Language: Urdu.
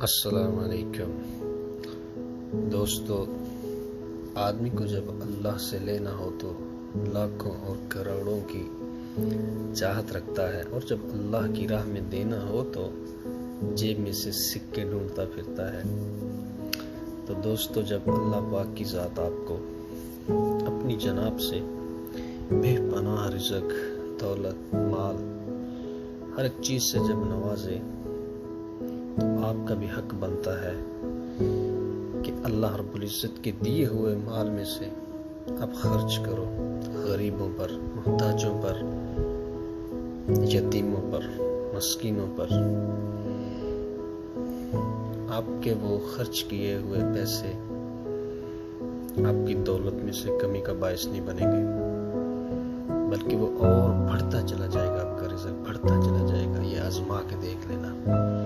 السلام علیکم دوستو، آدمی کو جب اللہ سے لینا ہو تو لاکھوں اور کروڑوں کی چاہت رکھتا ہے، اور جب اللہ کی راہ میں دینا ہو تو جیب میں سے سکے ڈھونڈتا پھرتا ہے۔ تو دوستو، جب اللہ پاک کی ذات آپ کو اپنی جناب سے بے پناہ رزق، دولت، مال، ہر ایک چیز سے جب نوازے تو آپ کا بھی حق بنتا ہے کہ اللہ رب العزت کے دیے ہوئے مال میں سے آپ خرچ کرو، غریبوں پر، محتاجوں پر، یتیموں پر، مسکینوں پر۔ آپ کے وہ خرچ کیے ہوئے پیسے آپ کی دولت میں سے کمی کا باعث نہیں بنیں گے، بلکہ وہ اور بڑھتا چلا جائے گا، آپ کا رزق بڑھتا چلا جائے گا۔ یہ آزما کے دیکھ لینا۔